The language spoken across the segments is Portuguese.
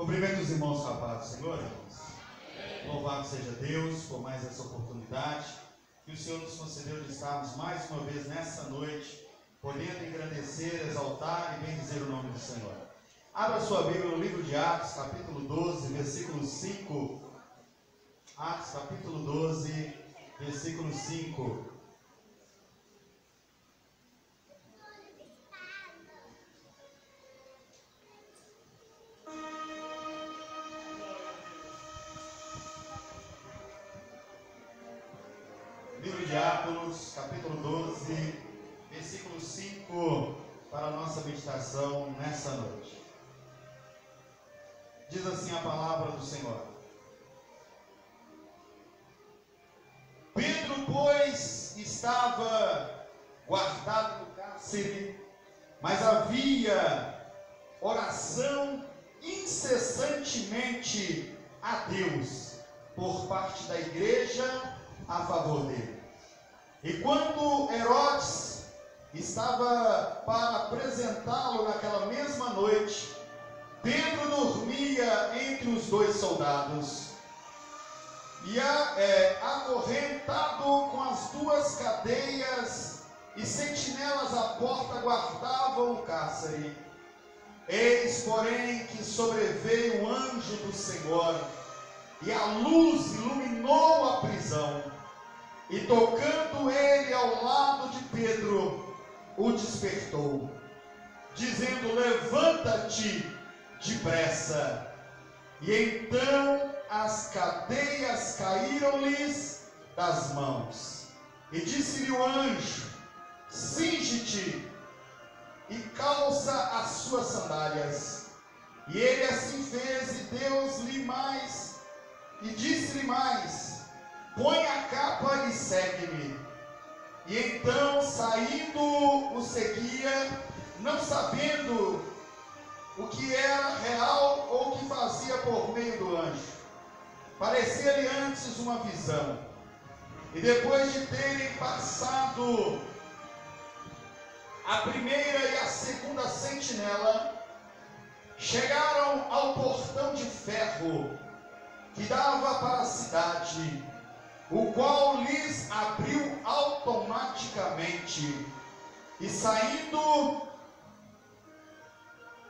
Cumprimento os irmãos com a paz do Senhor, irmãos. Louvado seja Deus por mais essa oportunidade que o Senhor nos concedeu de estarmos mais uma vez nessa noite, podendo engrandecer, exaltar e bendizer o nome do Senhor. Abra sua Bíblia no livro de Atos, capítulo 12, versículo 5. Atos, capítulo 12, versículo 5. Livro de Atos, capítulo 12, versículo 5, para a nossa meditação nessa noite. Diz assim a palavra do Senhor. Pedro, pois, estava guardado no cárcere, mas havia oração incessantemente a Deus por parte da igreja a favor dele. E quando Herodes estava para apresentá-lo naquela mesma noite, Pedro dormia entre os dois soldados e acorrentado com as duas cadeias e sentinelas à porta guardavam o cárcere. Eis, porém, que sobreveio um anjo do Senhor e a luz iluminou a prisão. E tocando ele ao lado de Pedro, o despertou, dizendo: levanta-te depressa. E então as cadeias caíram-lhes das mãos. E disse-lhe o anjo: cinge-te e calça as suas sandálias. E ele assim fez, e deu-lhe mais, e disse-lhe mais: põe a capa e segue-me. E então, saindo, o seguia, não sabendo o que era real ou o que fazia por meio do anjo. Parecia-lhe antes uma visão. E depois de terem passado a primeira e a segunda sentinela, chegaram ao portão de ferro que dava para a cidade, o qual lhes abriu automaticamente. E saindo,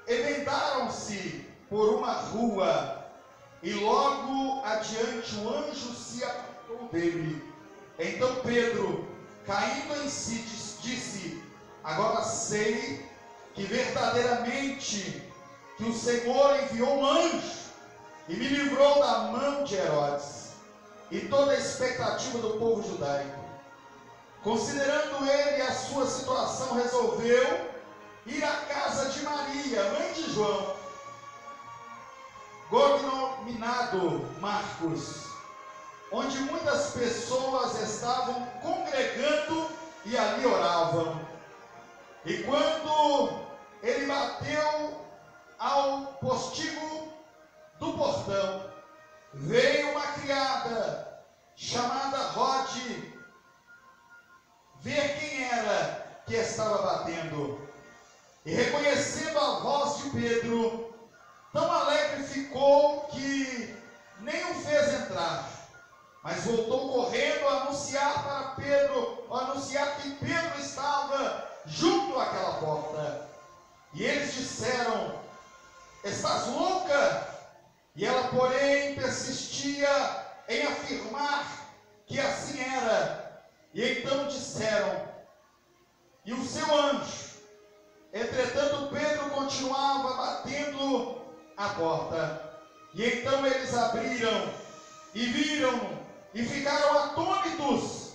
emendaram-se por uma rua, e logo adiante o anjo se apartou dele. Então Pedro, caindo em si, disse: agora sei que verdadeiramente que o Senhor enviou um anjo e me livrou da mão de Herodes e toda a expectativa do povo judaico. Considerando ele a sua situação, resolveu ir à casa de Maria, mãe de João, cognominado Marcos, onde muitas pessoas estavam congregando e ali oravam. E quando ele bateu ao postigo do portão, veio uma criada chamada Rode ver quem era que estava batendo. E reconhecendo a voz de Pedro, tão alegre ficou que nem o fez entrar, mas voltou correndo a anunciar para Pedro, anunciar que Pedro estava junto àquela porta. E eles disseram: estás louca? E ela, porém, persistia em afirmar que assim era. E então disseram: e o seu anjo? Entretanto, Pedro continuava batendo a porta. E então eles abriram e viram e ficaram atônitos.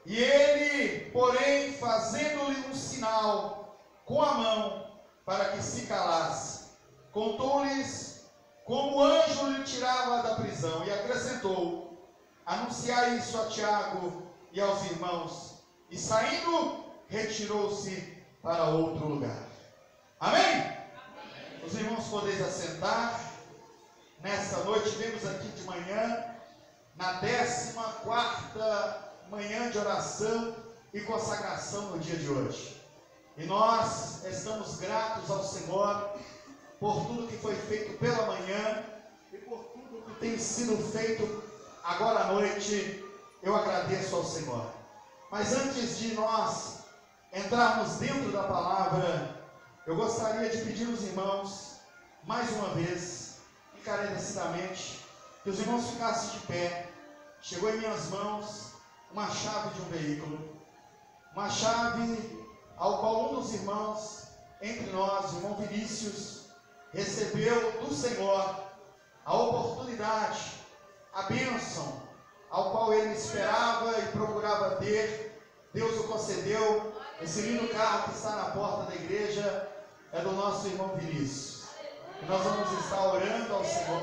E ele, porém, fazendo-lhe um sinal com a mão para que se calasse, contou-lhes como o anjo lhe tirava da prisão, e acrescentou: anunciai isso a Tiago e aos irmãos. E saindo, retirou-se para outro lugar. Amém? Amém. Os irmãos podeis assentar. Nessa noite, vemos aqui de manhã, na 14ª manhã de oração e consagração no dia de hoje. E nós estamos gratos ao Senhor por tudo que foi feito pela manhã e por tudo que tem sido feito agora à noite. Eu agradeço ao Senhor. Mas antes de nós entrarmos dentro da palavra, eu gostaria de pedir aos irmãos, mais uma vez, encarecidamente, que os irmãos ficassem de pé. Chegou em minhas mãos uma chave de um veículo, uma chave ao qual um dos irmãos entre nós, o irmão Vinícius, recebeu do Senhor a oportunidade, a bênção, ao qual ele esperava e procurava ter. Deus o concedeu. Esse lindo carro que está na porta da igreja é do nosso irmão Vinícius. E nós vamos estar orando ao Senhor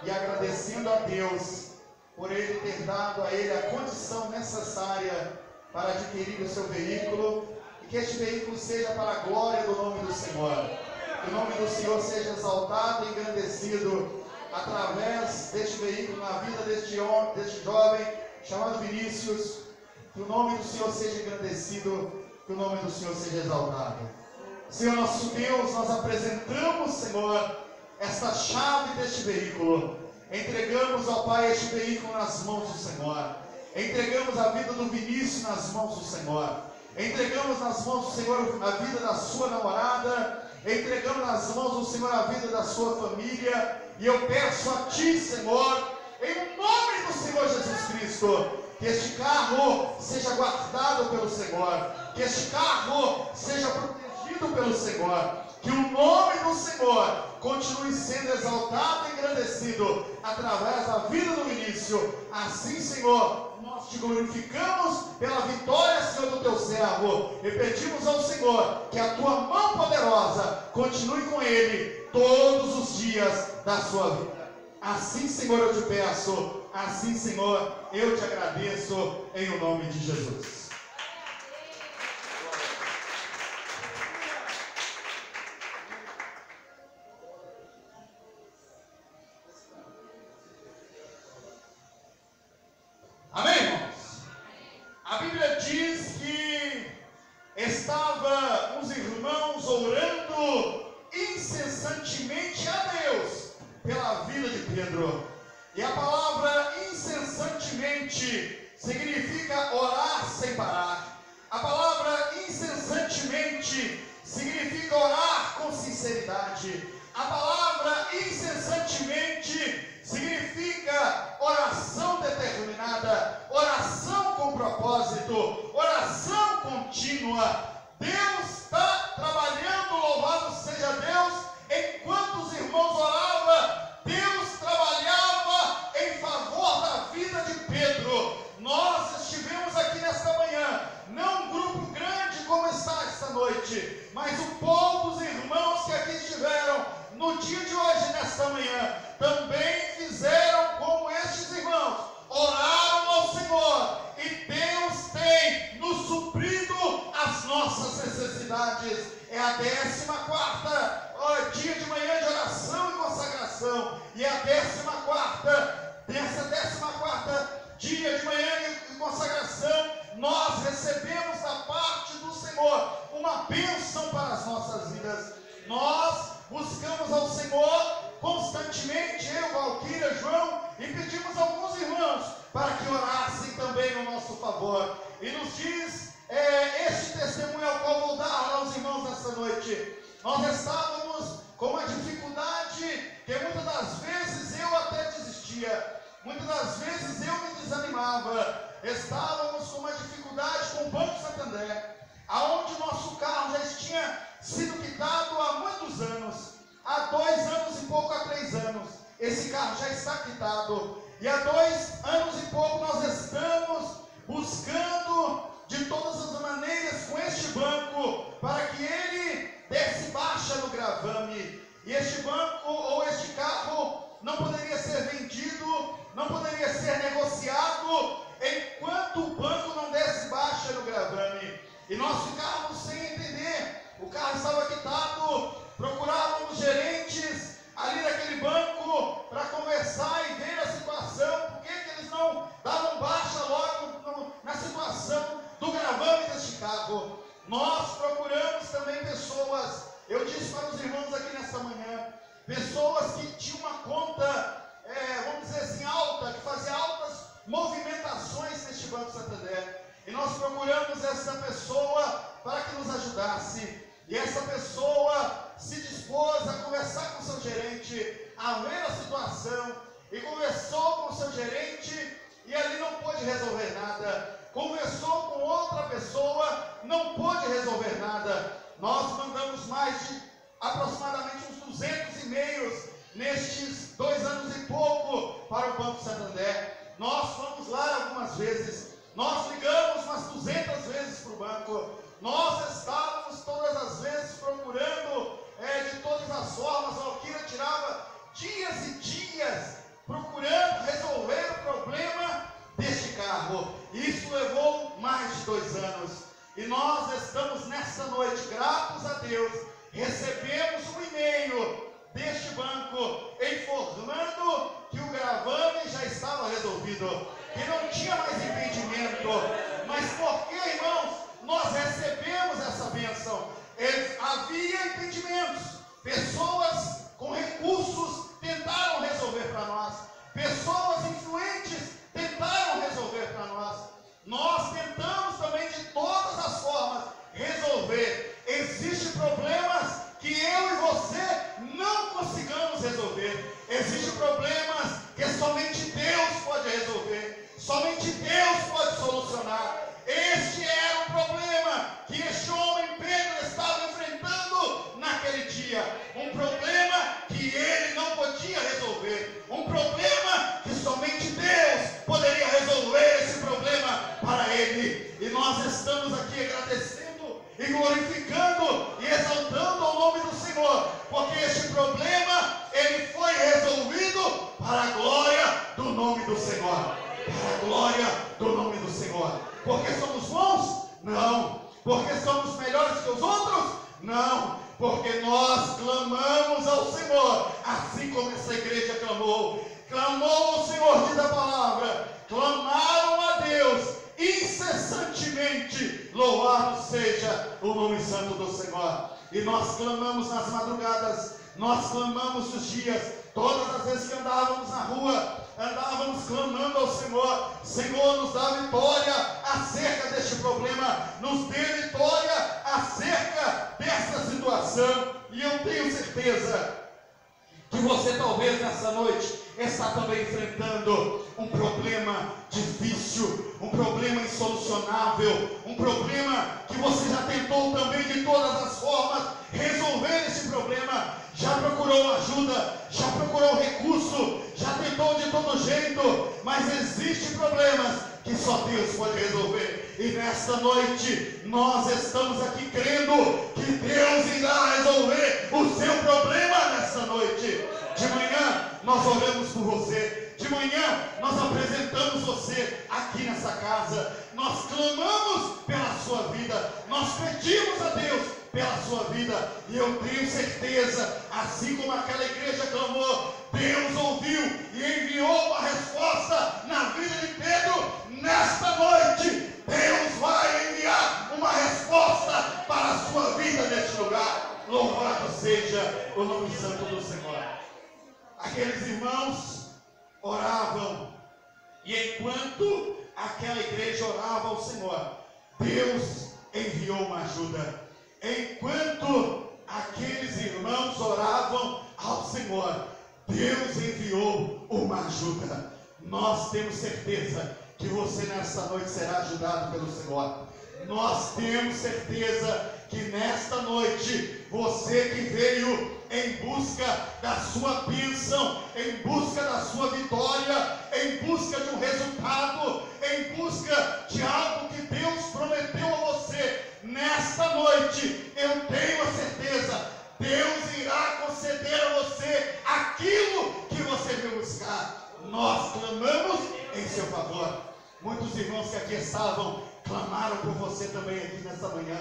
e agradecendo a Deus por Ele ter dado a ele a condição necessária para adquirir o seu veículo, e que este veículo seja para a glória do nome do Senhor. Que o nome do Senhor seja exaltado e engrandecido através deste veículo na vida deste jovem chamado Vinícius. Que o nome do Senhor seja engrandecido, que o nome do Senhor seja exaltado. Senhor nosso Deus, nós apresentamos, Senhor, esta chave deste veículo. Entregamos ao Pai este veículo nas mãos do Senhor. Entregamos a vida do Vinícius nas mãos do Senhor. Entregamos nas mãos do Senhor a vida da sua namorada. Entregamos nas mãos do Senhor a vida da sua família. E eu peço a Ti, Senhor, em nome do Senhor Jesus Cristo, que este carro seja guardado pelo Senhor, que este carro seja protegido pelo Senhor, que o nome do Senhor continue sendo exaltado e engrandecido através da vida do Vinícius. Assim, Senhor, nós Te glorificamos pela vitória, Senhor, do Teu servo, e pedimos ao Senhor que a Tua mão poderosa continue com ele todos os dias da sua vida. Assim, Senhor, eu Te peço. Assim, Senhor, eu Te agradeço em o nome de Jesus. Amém, irmãos? A Bíblia diz que estavam os irmãos orando incessantemente a Deus pela vida de Pedro. E a palavra incessantemente significa orar sem parar. A palavra incessantemente significa orar com sinceridade. A palavra incessantemente significa oração determinada, oração com propósito, oração contínua. Deus está trabalhando, louvado seja Deus. Enquanto os irmãos oravam, Deus trabalhava em favor da vida de Pedro. Nós estivemos aqui nesta manhã, não um grupo grande como está esta noite, mas o povo dos irmãos que aqui estiveram no dia de hoje, nesta manhã, também fizeram como estes irmãos, oraram ao Senhor, e Deus tem nos suprido as nossas necessidades. É a 14ª dia de manhã de oração e consagração, e a 14ª dia de manhã de consagração, nós recebemos da parte do Senhor uma bênção para as nossas vidas. Nós buscamos ao Senhor constantemente, eu, Valquíria, João, e pedimos a alguns irmãos para que orassem também no nosso favor. E nos diz este testemunho ao qual vou dar aos irmãos nessa noite. Nós estávamos com uma dificuldade que muitas das vezes eu até desistia, muitas das vezes eu me desanimava. Estávamos com uma dificuldade com o Banco Santander, aonde nosso carro já tinha sido quitado há muitos anos, há 2 anos e pouco, há 3 anos, esse carro já está quitado, e há 2 anos e pouco nós estamos buscando de todas as maneiras com este banco, para que ele desse baixa no gravame, e este banco ou este carro não poderia ser vendido, não poderia ser negociado, enquanto o banco não desse baixa no gravame. E nós ficávamos sem entender, o carro estava quitado, procurávamos gerentes ali naquele banco para conversar e ver a situação, por que eles não davam baixa logo na situação do gravame deste carro. Nós procuramos também pessoas Eu disse para os irmãos aqui nesta manhã, pessoas que tinham uma conta, vamos dizer assim, alta, que fazia altas movimentações neste Banco Santander. E nós procuramos essa pessoa para que nos ajudasse. E essa pessoa se dispôs a conversar com o seu gerente, a ver a situação, e conversou com o seu gerente, e ali não pôde resolver nada. Conversou com outra pessoa, não pôde resolver nada. Nós mandamos mais de aproximadamente uns 200 e-mails nestes 2 anos e pouco para o Banco Santander. Nós fomos lá algumas vezes, nós ligamos umas 200 vezes para o banco, nós estávamos todas as vezes procurando de todas as formas. A Alquira tirava dias e dias procurando resolver o problema deste carro. Isso levou mais de 2 anos. E nós estamos nesta noite, gratos a Deus, recebemos um e-mail deste banco informando que o gravame já estava resolvido, que não tinha mais impedimento. Mas por que, irmãos, nós recebemos essa bênção? Havia impedimentos, pessoas com recursos tentaram resolver para nós, pessoas influentes tentaram resolver para nós. Nós tentamos também de todas as formas resolver. Existem problemas que eu e você não consigamos resolver. Existem problemas que somente Deus pode resolver, somente Deus pode solucionar. Este era o problema que este homem Pedro estava enfrentando naquele dia. Um problema que ele não podia resolver, um problema que somente Deus poderia resolver esse problema para ele. E nós estamos aqui agradecendo e glorificando e exaltando o nome do Senhor, porque este problema ele foi resolvido para a glória do nome do Senhor. Para a glória do nome do Senhor. Porque somos bons? Não. Porque somos melhores que os outros? Não. Porque nós clamamos ao Senhor, assim como essa igreja clamou. Clamou o Senhor, diz a palavra. Clamaram a Deus incessantemente. Louvado seja o nome santo do Senhor. E nós clamamos nas madrugadas, nós clamamos os dias, todas as vezes que andávamos na rua, andávamos clamando ao Senhor. Senhor, nos dá vitória acerca deste problema, nos dê vitória acerca dessa situação. E eu tenho certeza que você talvez nessa noite está também enfrentando um problema difícil, um problema insolucionável, um problema que você já tentou também de todas as formas resolver esse problema, já procurou ajuda, já procurou recurso, já tentou de todo jeito, mas existem problemas que só Deus pode resolver. E nesta noite nós estamos aqui crendo que Deus irá resolver o seu problema nesta noite. De manhã nós oramos por você, de manhã nós apresentamos você aqui nessa casa, nós clamamos pela sua vida, nós pedimos a Deus pela sua vida, e eu tenho certeza, assim como aquela igreja clamou, Deus ouviu e enviou uma resposta na vida de Pedro. Nesta noite Deus vai enviar uma resposta para a sua vida neste lugar. Louvado seja o nome santo do Senhor. Aqueles irmãos oravam, e enquanto aquela igreja orava ao Senhor, Deus enviou uma ajuda. Enquanto aqueles irmãos oravam ao Senhor, Deus enviou uma ajuda. Nós temos certeza que você nesta noite será ajudado pelo Senhor. Nós temos certeza que nesta noite, você que veio em busca da sua bênção, em busca da sua vitória, em busca de um resultado, em busca de algo que Deus prometeu a você, nesta noite, eu tenho a certeza, Deus irá conceder a você aquilo que você veio buscar. Nós clamamos em seu favor. Muitos irmãos que aqui estavam clamaram por você também aqui nesta manhã.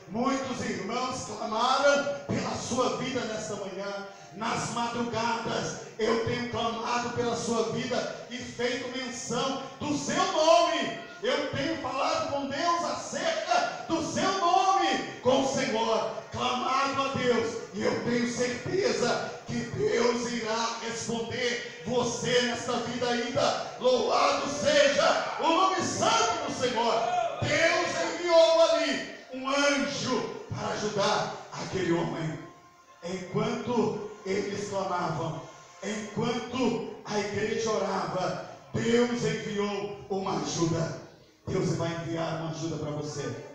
Muitos irmãos clamaram pela sua vida nesta manhã. Nas madrugadas eu tenho clamado pela sua vida e feito menção do seu nome. Eu tenho falado com Deus acerca do seu nome, com o Senhor. clamado a Deus, e eu tenho certeza que Deus irá responder você nesta vida ainda. Louvado seja o nome santo do Senhor. Deus enviou ali um anjo para ajudar aquele homem. Enquanto eles clamavam, enquanto a igreja orava, Deus enviou uma ajuda. Deus vai enviar uma ajuda para você.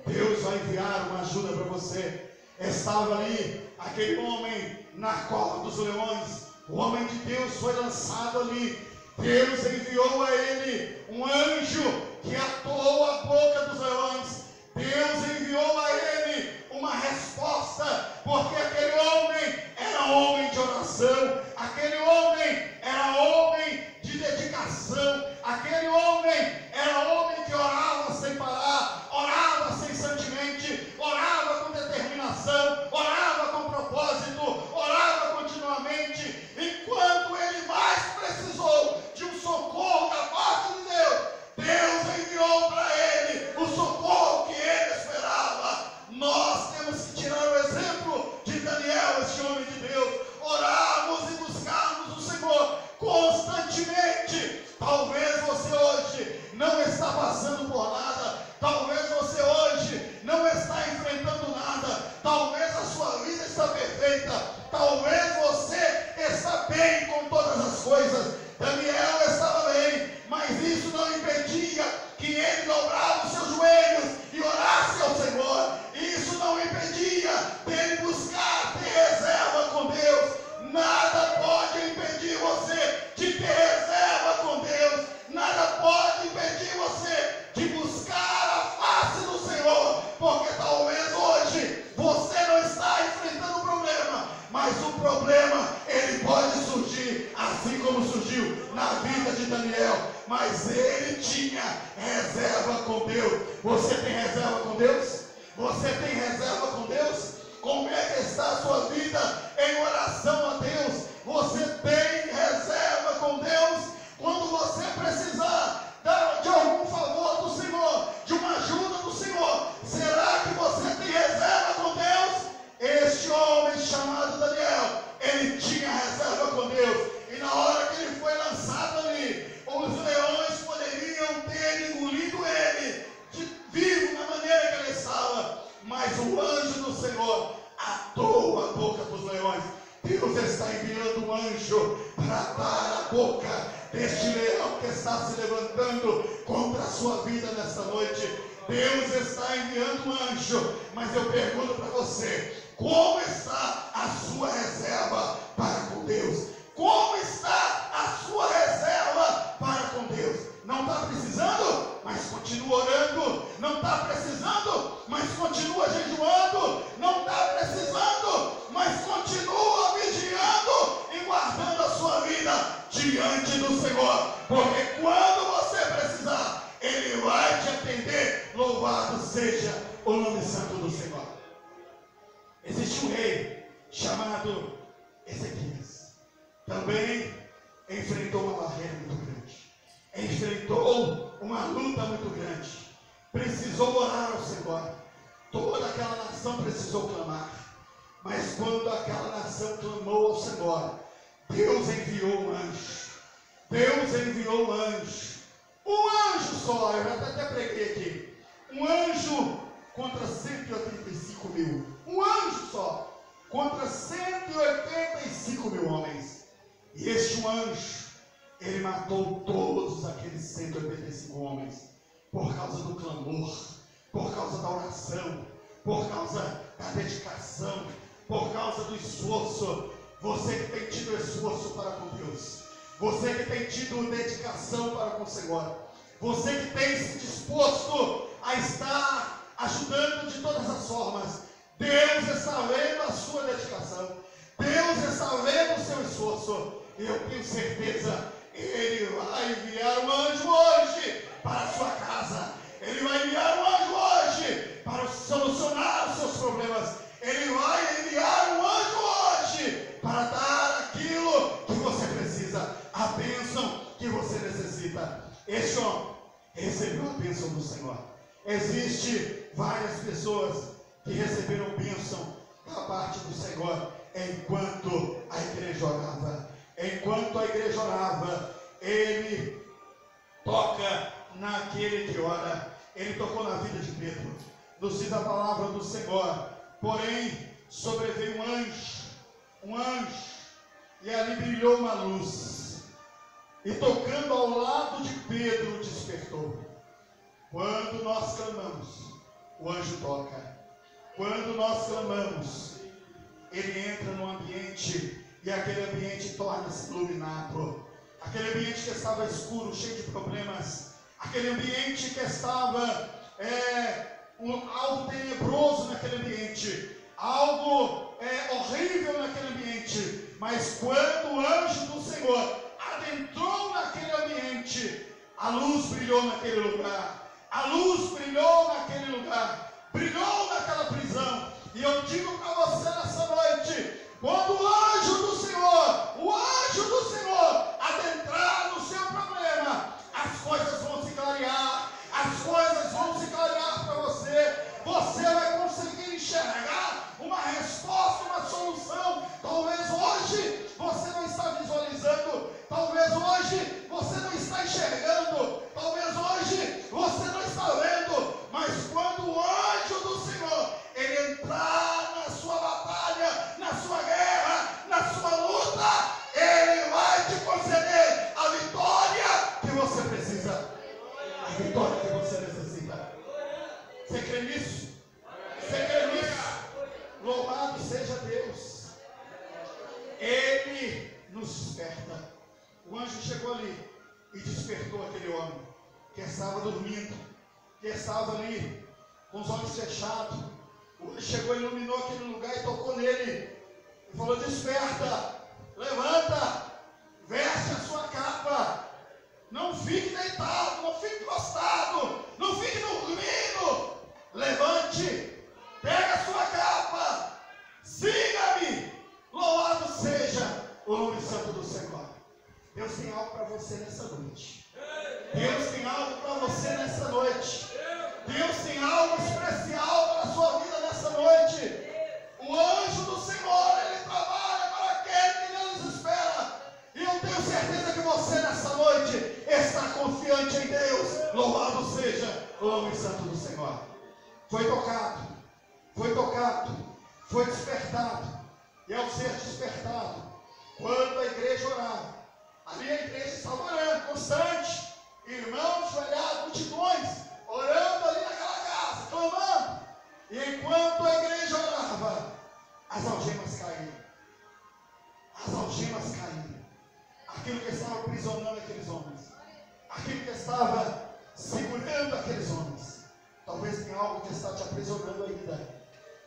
Deus vai enviar uma ajuda para você. Estava ali aquele homem na cova dos leões. O homem de Deus foi lançado ali. Deus enviou a ele um anjo que atou a boca dos leões. Deus enviou a ele uma resposta, porque aquele homem era homem de oração, aquele homem era homem de dedicação, aquele homem era homem que orava sem parar, orava incessantemente, orava com determinação, orava com propósito, orava continuamente. Enquanto ele mais precisou de um socorro da parte de Deus, Deus enviou para ele o socorro que ele esperava. Nós temos que tirar o exemplo de Daniel, este homem de Deus, orarmos e buscarmos o Senhor constantemente. Talvez você hoje não está passando por nada, talvez você hoje não está enfrentando nada, talvez a sua vida está perfeita, talvez você está bem com todas as coisas. Daniel estava bem, mas isso não impedia que ele dobrasse os seus joelhos e orasse ao Senhor. Isso não impedia dele buscar ter reserva com Deus. Nada pode impedir você de ter reserva com Deus. Nada pode impedir você de buscar a face do Senhor, porque talvez hoje você não está enfrentando o problema, mas o problema ele pode surgir assim como surgiu na vida de Daniel, mas ele tinha reserva com Deus. Você tem reserva com Deus? Você tem reserva com Deus? Como é que está a sua vida em oração a Deus? Você tem reserva com Deus? Quando você precisar de algum favor do Senhor, de uma ajuda do Senhor, será que você tem reserva com Deus? Este homem chamado Daniel, ele tinha reserva com Deus. E na hora que ele foi lançado ali, os leões poderiam ter engolido ele vivo na maneira que ele estava, mas o anjo do Senhor atou a boca dos leões. Deus está enviando um anjo para atar a boca deste leão que está se levantando contra a sua vida nesta noite. Deus está enviando um anjo, mas eu pergunto para você: como está a sua reserva para com Deus? Como está a sua reserva para com Deus? Não está precisando, mas continua orando. Não está precisando, mas continua jejuando. Não está precisando, mas continua vigiando e guardando a sua vida diante do Senhor, porque quando você precisar, Ele vai te atender. Louvado seja o nome santo do Senhor. Existe um rei chamado Ezequias. Também enfrentou uma barreira muito grande, enfrentou uma luta muito grande, precisou orar ao Senhor. Toda aquela nação precisou clamar, mas quando aquela nação clamou ao Senhor, Deus enviou um anjo. Deus enviou um anjo. Um anjo só, eu já até preguei aqui. Um anjo contra 185 mil. Um anjo só contra 185 mil homens. E este anjo, ele matou todos aqueles 185 homens por causa do clamor, por causa da oração, por causa da dedicação, por causa do esforço. Você que tem tido esforço para com Deus, você que tem tido dedicação para com o Senhor, você que tem se disposto a estar ajudando de todas as formas, Deus está vendo a sua dedicação, Deus está vendo o seu esforço, e eu tenho certeza, Ele vai enviar um anjo hoje para a sua casa. Ele vai enviar um anjo hoje para solucionar os seus problemas. Ele vai enviar um anjo hoje para dar aquilo que você precisa, a bênção que você necessita. Este homem recebeu a bênção do Senhor. Existem várias pessoas que receberam bênção da parte do Senhor enquanto a igreja orava. Enquanto a igreja orava, ele toca naquele que ora. Ele tocou na vida de Pedro. Nos diz a palavra do Senhor: porém sobreveio um anjo, e ali brilhou uma luz, e tocando ao lado de Pedro, despertou. Quando nós clamamos, o anjo toca. Quando nós clamamos, ele entra no ambiente, e aquele ambiente torna-se iluminado. Aquele ambiente que estava escuro, cheio de problemas, aquele ambiente que estava algo tenebroso naquele ambiente, algo horrível naquele ambiente, mas quando o anjo do Senhor adentrou naquele ambiente, a luz brilhou naquele lugar, a luz brilhou naquele lugar, brilhou naquela prisão. E eu digo para você nessa noite, quando o anjo do Senhor adentrar no seu problema, as coisas vão se clarear, as coisas vão se clarear para você. Você vai conseguir enxergar uma resposta, uma solução. Talvez hoje você não está visualizando, talvez hoje você não está enxergando, talvez hoje você não está vendo, mas quando o anjo do Senhor ele entrar na sua batalha, na sua guerra, na sua luta, ele vai te conceder a vitória que você precisa, a vitória que você necessita. Você crê nisso? Você crê nisso? Louvado seja Deus. Ele nos desperta. O anjo chegou ali e despertou aquele homem que estava dormindo, que estava ali com os olhos fechados. O anjo chegou, iluminou aquele lugar e tocou nele e falou: desperta, levanta, veste a sua capa, não fique deitado, não fique prostrado, não fique dormindo, levante, pega a sua capa, siga-me. Louvado seja o nome santo do Senhor. Deus tem algo para você nessa noite. Deus tem algo para você nessa noite. Deus tem algo especial para a sua vida nessa noite. O anjo do Senhor, ele trabalha para aquele que Deus espera. E eu tenho certeza que você nessa noite está confiante em Deus. Louvado seja o nome santo do Senhor. Foi tocado, foi despertado. E ao ser despertado, quando a igreja orava, ali a igreja estava orando, constante, irmãos joelhados, multidões, orando ali naquela casa, clamando. E enquanto a igreja orava, as algemas caíram. As algemas caíram. Aquilo que estava aprisionando aqueles homens, aquilo que estava segurando aqueles homens. Talvez tenha algo que está te aprisionando ainda.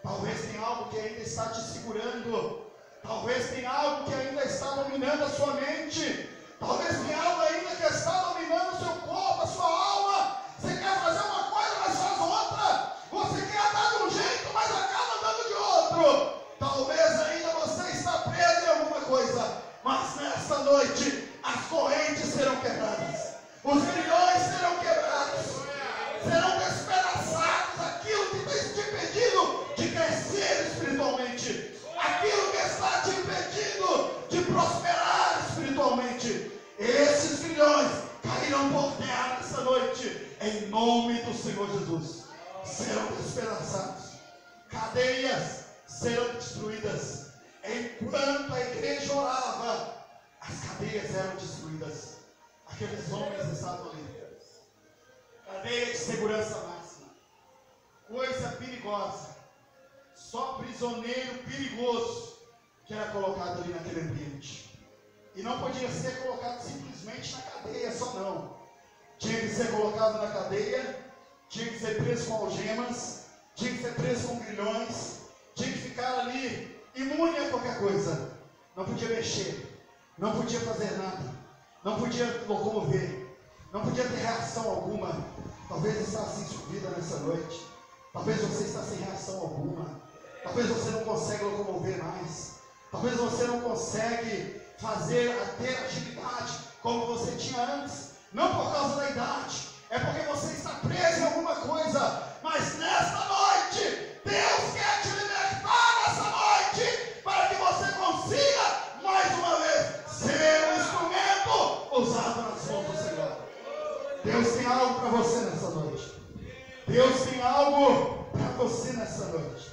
Talvez tenha algo que ainda está te segurando. Talvez tenha algo que ainda está dominando a sua mente. Talvez tenha algo ainda que está dominando o seu corpo, a sua alma. Você quer fazer uma coisa, mas faz outra. Você quer andar de um jeito, mas acaba andando de outro. Talvez ainda você está preso em alguma coisa. Mas nesta noite, as correntes serão quebradas. Os grilhões serão quebrados. Serão despedaçados aquilo que tem te impedido de crescer espiritualmente. Aquilo que está te impedindo de prosperar espiritualmente. Esses grilhões cairão por terra nessa noite. Em nome do Senhor Jesus. Serão despedaçados. Cadeias serão destruídas. Enquanto a igreja orava, as cadeias eram destruídas. Aqueles homens estavam ali. Cadeia de segurança máxima. Coisa perigosa. Só prisioneiro perigoso que era colocado ali naquele ambiente. E não podia ser colocado simplesmente na cadeia, só não. Tinha que ser colocado na cadeia, tinha que ser preso com algemas, tinha que ser preso com grilhões, tinha que ficar ali imune a qualquer coisa. Não podia mexer, não podia fazer nada, não podia locomover, não podia ter reação alguma. Talvez está assim sua vida nessa noite. Talvez você está sem reação alguma. Talvez você não consegue locomover mais. Talvez você não consegue ter agilidade como você tinha antes. Não por causa da idade, é porque você está preso em alguma coisa. Mas nesta noite, Deus você nessa noite.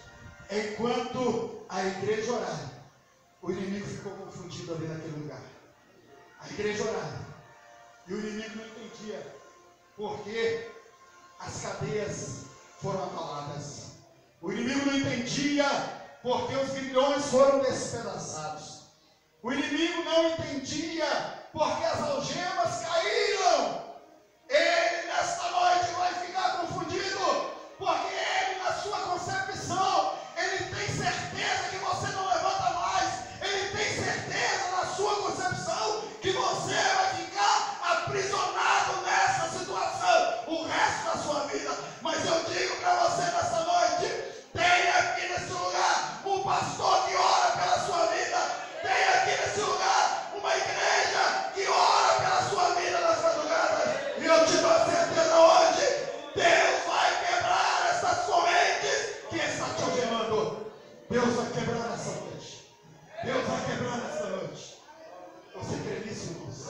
Enquanto a igreja orava, o inimigo ficou confundido ali naquele lugar. A igreja orava, e o inimigo não entendia porque as cadeias foram abaladas. O inimigo não entendia porque os grilhões foram despedaçados. O inimigo não entendia porque as algemas caíram. Ele nesta noite vai ficar confundido, porque ele, na sua concepção, ele tem certeza que você não levanta mais. Ele tem certeza na sua concepção que você vai ficar aprisionado nessa situação o resto da sua vida. Mas eu digo para você nessa noite, tem aqui nesse lugar um pastor que ora pela sua vida. Tem aqui nesse lugar uma igreja que ora pela sua vida nas madrugadas. E eu te dou certeza hoje, Deus vai quebrar essas correntes que está te algemando. Deus vai quebrar essa noite. Deus vai quebrar nessa noite. Você crê nisso, irmãos?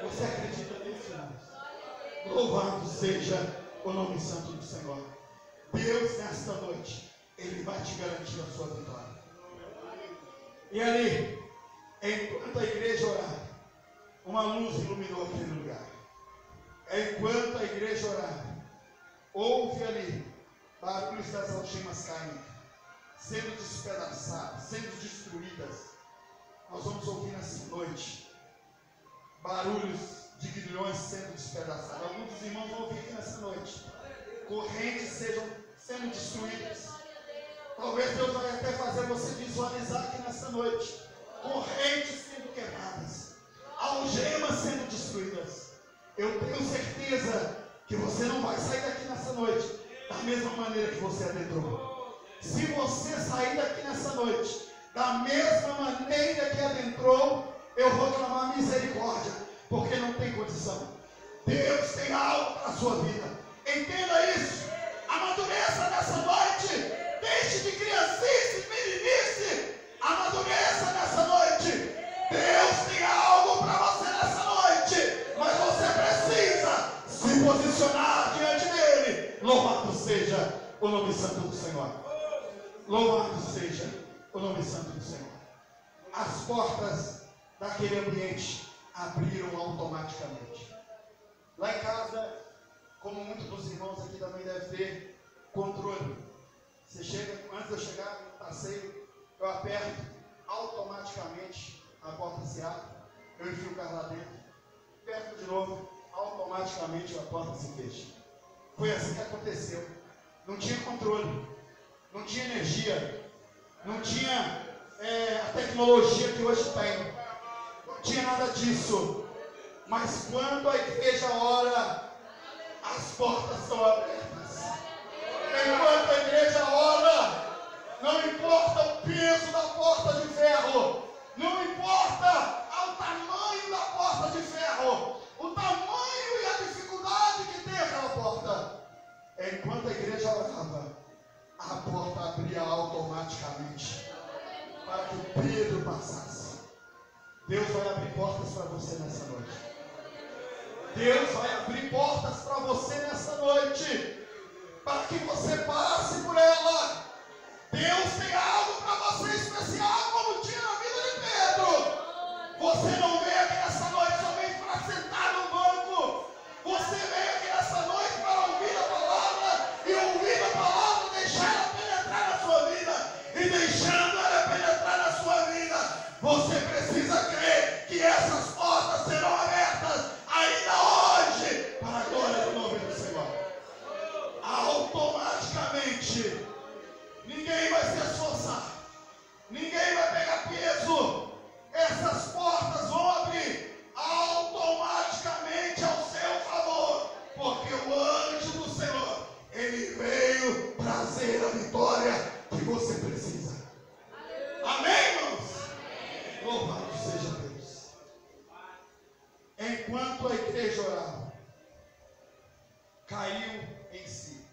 Você acredita nisso, irmãos? Louvado seja o nome santo do Senhor. Deus, nesta noite, Ele vai te garantir a sua vitória. E ali, enquanto a igreja orava, uma luz iluminou aquele lugar. Enquanto a igreja orava, houve ali barulhos das algemas caindo, sendo despedaçadas, sendo destruídas. Nós vamos ouvir nessa noite barulhos de grilhões sendo despedaçados. Alguns dos irmãos vão ouvir aqui nessa noite correntes sejam sendo destruídas. Talvez Deus vai até fazer você visualizar aqui nessa noite correntes sendo quebradas, algemas sendo destruídas. Eu tenho certeza que você não vai sair daqui nessa noite da mesma maneira que você adentrou. Se você sair daqui nessa noite da mesma maneira que adentrou, eu vou clamar misericórdia, porque não tem condição. Deus tem algo para a sua vida. Entenda isso. Amadureça nessa noite. Deixe de criancice, meninice. Amadureça nessa noite. Deus tem algo para você nessa noite, mas você precisa se posicionar diante dele. Louvado seja o nome santo do Senhor. Louvado seja o nome santo do Senhor. As portas daquele ambiente abriram automaticamente. Lá em casa, como muitos dos irmãos aqui também devem ter controle. Você chega, antes de eu chegar no passeio, eu aperto, automaticamente a porta se abre, eu enfio o carro lá dentro, aperto de novo, automaticamente a porta se fecha. Foi assim que aconteceu. Não tinha controle, não tinha energia, não tinha a tecnologia que hoje tem, não tinha nada disso. Mas quando a igreja ora, as portas são abertas. Enquanto a igreja ora, não importa o peso da porta de ferro, não importa o tamanho da porta de ferro, o tamanho e a dificuldade que tem aquela porta. Enquanto a igreja orava, a porta abria automaticamente para que Pedro passasse. Deus vai abrir portas para você nessa noite. Deus vai abrir portas para você nessa noite, para que você passe por ela. Deus tem algo para você especial, como tinha na vida de Pedro. Você não veio aqui nessa noite somente para sentar no banco. Você veio aqui nessa noite para ouvir a palavra, e ouvir a palavra, deixar ela penetrar na sua vida. E deixando ela penetrar na sua vida, você precisa crer que essas portas serão abertas ainda hoje, para a glória do nome do Senhor. Automaticamente, ninguém vai se esforçar, ninguém vai pegar peso. Essas portas vão abrir automaticamente ao seu favor, porque o anjo do Senhor, ele veio trazer a vitória que você precisa. Amém, irmãos? Amém. Louvado seja Deus. Enquanto a igreja orava, caiu em si.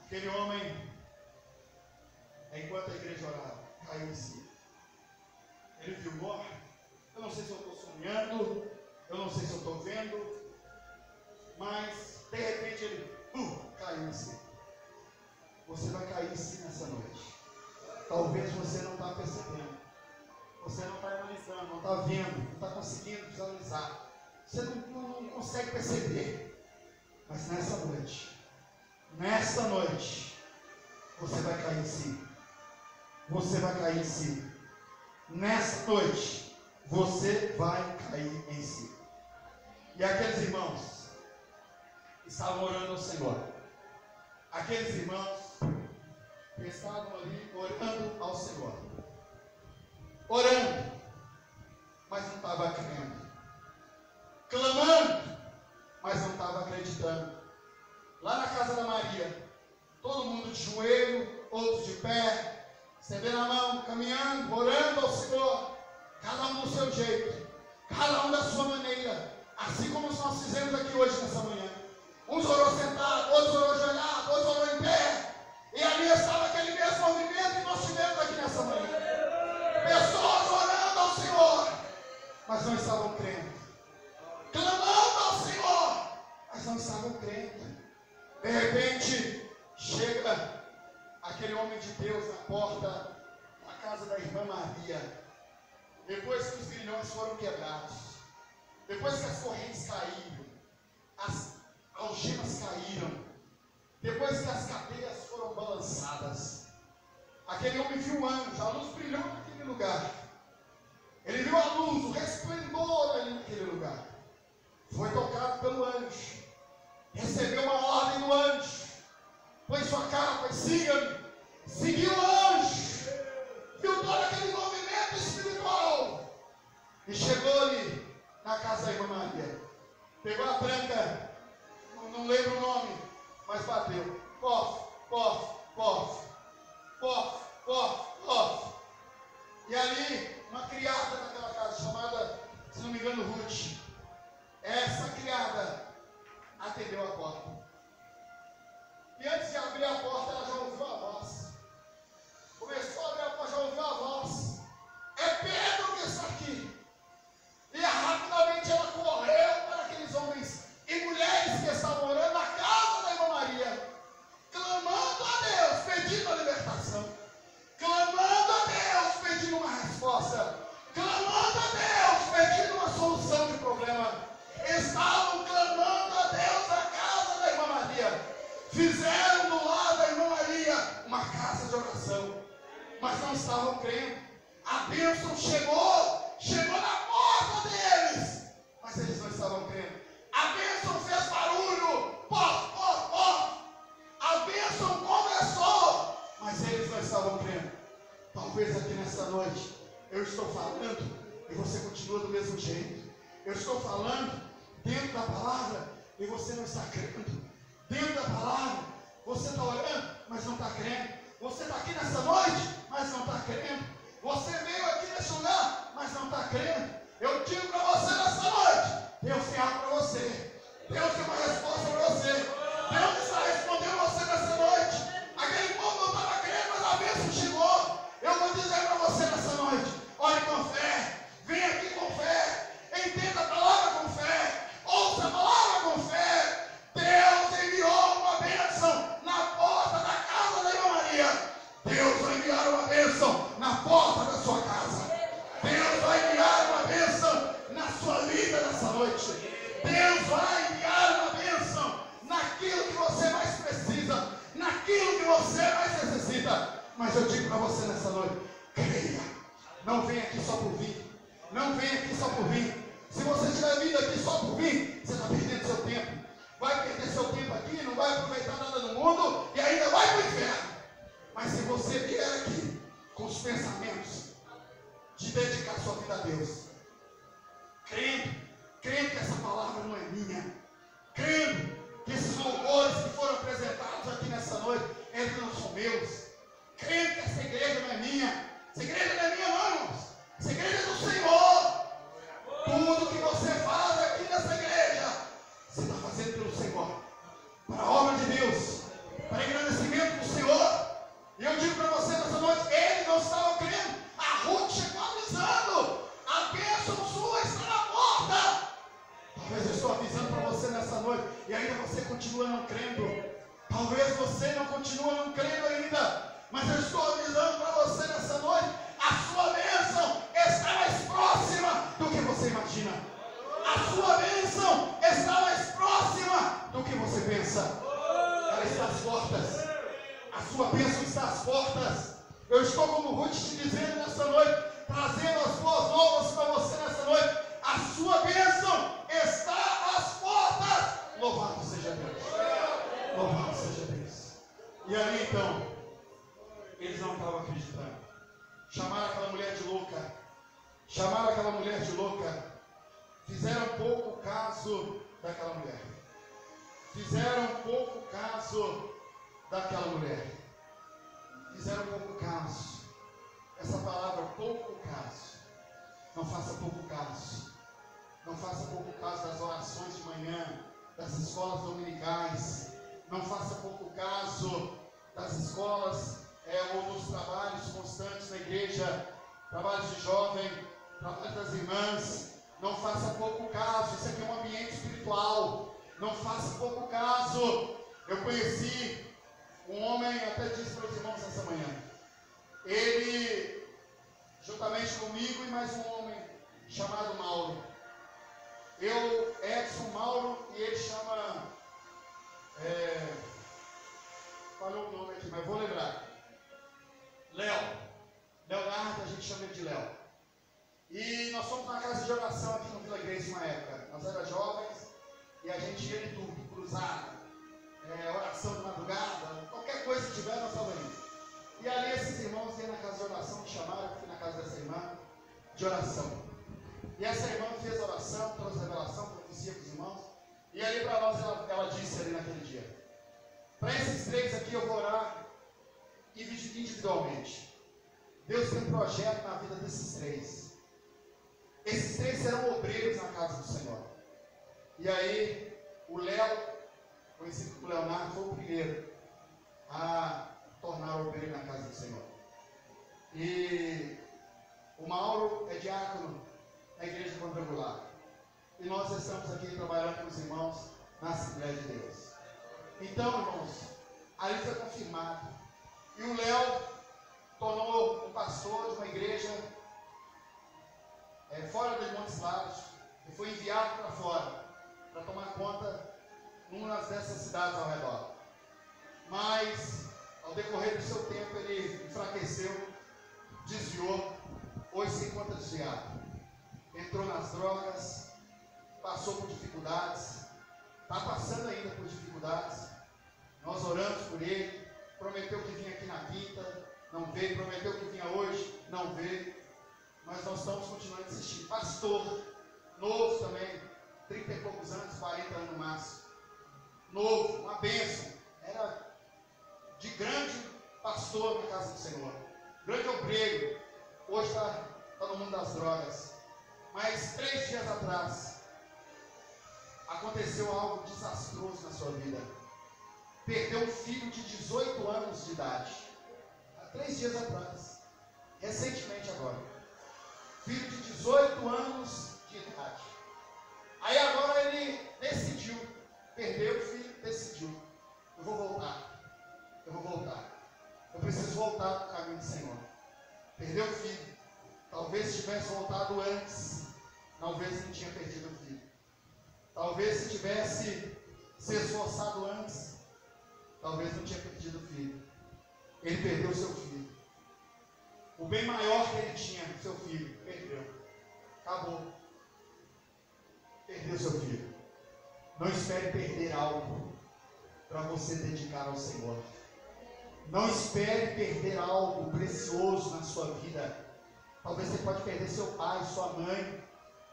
Aquele homem, enquanto a igreja orava, caiu em si. Ele viu, eu não sei se eu estou sonhando, eu não sei se eu estou vendo, mas de repente ele caiu em si. Talvez você não está percebendo, você não está analisando, não está vendo, não está conseguindo visualizar, você não consegue perceber. Mas nessa noite, você vai cair em si. Você vai cair em si. Nessa noite, você vai cair em si. E aqueles irmãos estavam orando ao Senhor. Aqueles irmãos que estavam ali orando ao Senhor. Orando, mas não estava crendo. Clamando, mas não estava acreditando. Lá na casa da Maria, todo mundo de joelho, outros de pé, estendendo a mão, caminhando, orando ao Senhor, cada um do seu jeito, cada um da sua maneira, assim como nós fizemos aqui hoje nessa manhã. Uns orou sentado, outros orou ajoelhado, outros orou em pé, e ali estava aquele mesmo movimento que nós tivemos aqui nessa manhã. Pessoas orando ao Senhor, mas não estavam crendo, clamando ao Senhor, mas não estavam crendo. De repente, chega aquele homem de Deus na porta da casa da irmã Maria. Depois que os grilhões foram quebrados, depois que as correntes caíram, as algemas caíram, depois que as cadeias foram balançadas, aquele homem viu o anjo, a luz brilhou naquele lugar. Ele viu a luz, o resplendor ali naquele lugar. Foi tocado pelo anjo, recebeu uma ordem do anjo, põe sua cara, pois siga-me. Seguiu o anjo, viu todo aquele movimento espiritual e chegou ali na casa da irmã Maria. Pegou a tranca, não lembro o nome, mas bateu. Pof, pof, pof, pof, pof, pof. E ali, uma criada daquela casa, chamada, se não me engano, Ruth. Essa criada atendeu a porta. E antes de abrir a porta, ela já ouviu a voz. Começou a abrir a porta, já ouviu a voz. É Pedro que está aqui. E rapidamente ela correu para aqueles homens e mulheres que estavam orando na casa da irmã Maria, clamando a Deus, pedindo a libertação, clamando a Deus, pedindo uma resposta, clamando a Deus, pedindo uma solução de problema. Estavam clamando a Deus na casa da irmã Maria. Fizeram do lado da irmã Maria uma casa de oração, mas não estavam crendo. A bênção chegou na porta deles, mas eles não estavam crendo. A bênção fez barulho, pof, pof, pof. A bênção começou, mas eles não estavam crendo. Talvez aqui nessa noite eu estou falando e você continua do mesmo jeito. Eu estou falando dentro da palavra e você não está crendo. Dentro da palavra, você está orando, mas não está crendo. Você está aqui nessa noite, mas não está crendo. Você veio aqui nesse lugar, mas não está crendo. Eu digo para você nessa noite, Deus tem algo para você. Deus tem uma resposta para você. Deus está respondendo você nessa noite. Aquele povo não estava crendo, mas a bênção chegou. Eu vou dizer para você nessa noite, ore com fé, venha aqui com fé, entenda a palavra com fé, ouça a palavra com fé. Deus enviou uma bênção na porta da casa da irmã Maria. Deus vai enviar uma bênção na porta da sua casa. Deus vai enviar uma bênção na sua vida nessa noite. Deus vai enviar uma bênção naquilo que você mais precisa, naquilo que você mais necessita. Mas eu digo para você nessa noite, creia. Não venha aqui só por vir. Não venha aqui só por vir. Se você estiver vindo aqui só por vir, você está perdendo seu tempo. Vai perder seu tempo aqui, não vai aproveitar nada do mundo e ainda vai para o inferno. Mas se você vier aqui com os pensamentos de dedicar sua vida a Deus, crendo que essa palavra não é minha, crendo que esses louvores que foram apresentados aqui nessa noite, eles não são meus, crendo que essa igreja não é minha, essa igreja não é minha não, irmãos, essa igreja é do Senhor. Tudo que você faz aqui nessa igreja, você está fazendo pelo Senhor, para a obra de Deus, para engrandecimento do Senhor. E eu digo para você nessa noite, eles não estavam crendo. A Ruth chegou avisando, a bênção sua está na porta. Talvez eu estou avisando para você nessa noite e ainda você continua não crendo. Talvez você não continue não crendo ainda, mas eu estou avisando para você sua bênção está às portas. Eu estou como Ruth te dizendo nessa noite, trazendo as boas novas para você nessa noite. A sua bênção está às portas. Louvado seja Deus. Louvado seja Deus. E ali então, eles não estavam acreditando. Chamaram aquela mulher de louca. Chamaram aquela mulher de louca. Fizeram pouco caso daquela mulher. Fizeram pouco caso daquela mulher. Fizeram pouco caso. Essa palavra, pouco caso. Não faça pouco caso. Não faça pouco caso das orações de manhã, das escolas dominicais. Não faça pouco caso das escolas ou dos trabalhos constantes na igreja, trabalhos de jovem, trabalhos das irmãs. Não faça pouco caso. Isso aqui é um ambiente espiritual. Não faça pouco caso. Eu conheci um homem, até disse para os irmãos essa manhã. Ele, juntamente comigo e mais um homem chamado Mauro. Eu, Edson, Mauro, e ele chama... falhou o nome aqui, mas vou lembrar. Léo. Leonardo, a gente chama ele de Léo. E nós fomos na casa de oração aqui no Vila Grace uma época. Nós éramos jovens e a gente ia em tudo, cruzada, oração de madrugada, qualquer coisa que tiver, nós estávamos indo. E ali esses irmãos iam na casa de oração, me chamaram, eu fui na casa dessa irmã de oração. E essa irmã fez oração, trouxe revelação, profecia para os irmãos. E ali para nós ela disse ali naquele dia: para esses três aqui eu vou orar individualmente. Deus tem um projeto na vida desses três. Esses três serão obreiros na casa do Senhor. E aí, o Léo, conhecido como Leonardo, foi o primeiro a tornar obreiro na casa do Senhor. E o Mauro é diácono na igreja quadrangular. E nós estamos aqui trabalhando com os irmãos na Assembleia de Deus. Então, irmãos, ali foi confirmado. E o Léo tornou um pastor de uma igreja fora de Montes Claros, e foi enviado para fora para tomar conta numa dessas cidades ao redor. Mas ao decorrer do seu tempo ele enfraqueceu, desviou, hoje se encontra desviado, entrou nas drogas, passou por dificuldades, está passando ainda por dificuldades. Nós oramos por ele, prometeu que vinha aqui na quinta, não veio, prometeu que vinha hoje, não veio. Mas nós estamos continuando a insistir. Pastor, novo também, 30 e poucos anos, 40 anos no máximo. Novo, uma bênção. Era de grande pastor na casa do Senhor. Grande obreiro. Hoje está no mundo das drogas. Mas 3 dias atrás, aconteceu algo desastroso na sua vida. Perdeu um filho de 18 anos de idade. Há 3 dias atrás. Recentemente agora. Filho de 18 anos de idade. Aí agora ele decidiu, perdeu o filho, decidiu: eu vou voltar, eu preciso voltar para o caminho do Senhor. Perdeu o filho, talvez se tivesse voltado antes, talvez não tinha perdido o filho. Talvez se tivesse se esforçado antes, talvez não tinha perdido o filho. Ele perdeu o seu filho. O bem maior que ele tinha, seu filho, perdeu. Acabou. Perdeu seu filho. Não espere perder algo para você dedicar ao Senhor. Não espere perder algo precioso na sua vida. Talvez você pode perder seu pai, sua mãe,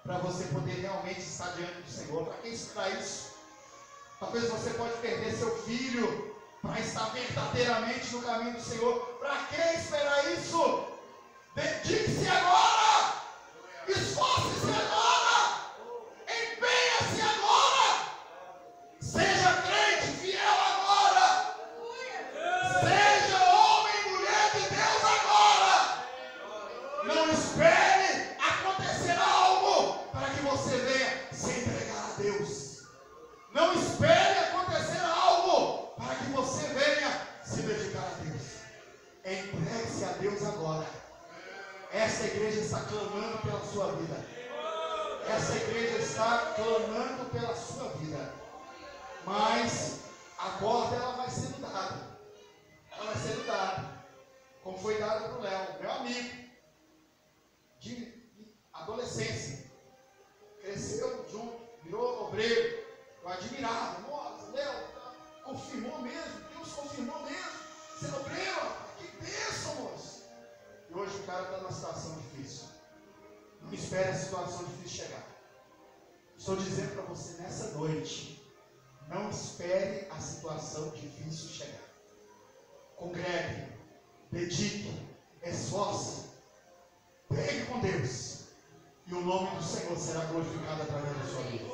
para você poder realmente estar diante do Senhor. Para quem esperar isso? Talvez você pode perder seu filho para estar verdadeiramente no caminho do Senhor. Para quem esperar isso? Dedique-se agora, esforce-se agora, empenha-se agora, seja crente, fiel agora, seja homem e mulher de Deus agora. Não espere acontecer algo para que você venha se entregar a Deus. Não espere acontecer algo para que você venha se dedicar a Deus. Entregue-se a Deus agora. Essa igreja está clamando pela sua vida. Essa igreja está clamando pela sua vida. Mas a corda ela vai ser dada. Ela vai ser como foi dado para o Léo, meu amigo, de adolescência. Cresceu junto, virou obreiro. Eu admirava. Nossa, Léo, confirmou mesmo, Deus confirmou mesmo. Você é obreiro, que bênção, moço. E hoje o cara está numa situação difícil. Não espere a situação difícil chegar. Estou dizendo para você nessa noite, não espere a situação difícil chegar. Congregue, dedique, esforce, pegue com Deus, e o nome do Senhor será glorificado através da sua vida.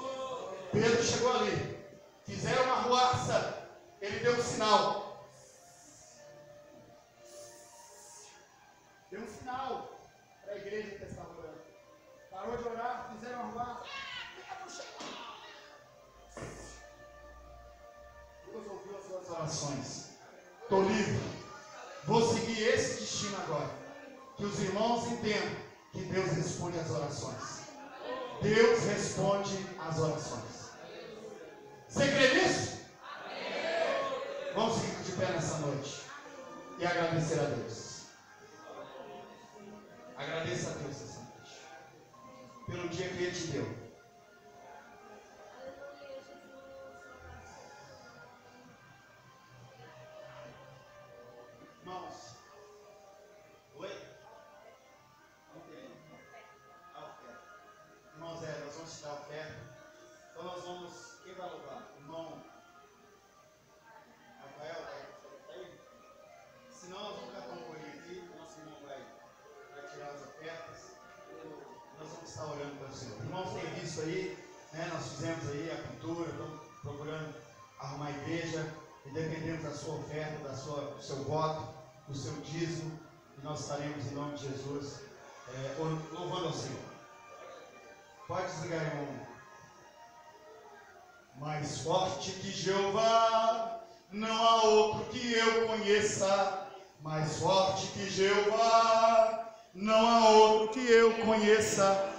Pedro chegou ali, fizeram uma arruaça, ele deu um sinal. Deu um sinal para a igreja que estava orando. Parou de orar, fizeram uma arruaça. Deus ouviu as suas orações. Estou livre. Vou seguir esse destino agora. Que os irmãos entendam que Deus responde às orações. Deus responde às orações. Você crê nisso? Vamos ficar de pé nessa noite e agradecer a Deus. Agradeça a Deus essa noite pelo dia que Ele te deu. Irmãos, oi? Irmãos, nós vamos te dar oferta. Então nós vamos. Quem vai louvar? Irmão Rafael, tá aí? Senão nós vamos catar um colinho aqui. O nosso irmão vai tirar as ofertas. Nós vamos estar orando para o Senhor. Irmãos, tem visto aí, né? Nós fizemos aí a pintura, estamos procurando arrumar a igreja. E dependemos da sua oferta, do seu voto, do seu dízimo, e nós estaremos em nome de Jesus louvando ao Senhor. Pode desligar, irmão. Mais forte que Jeová, não há outro que eu conheça. Mais forte que Jeová, não há outro que eu conheça.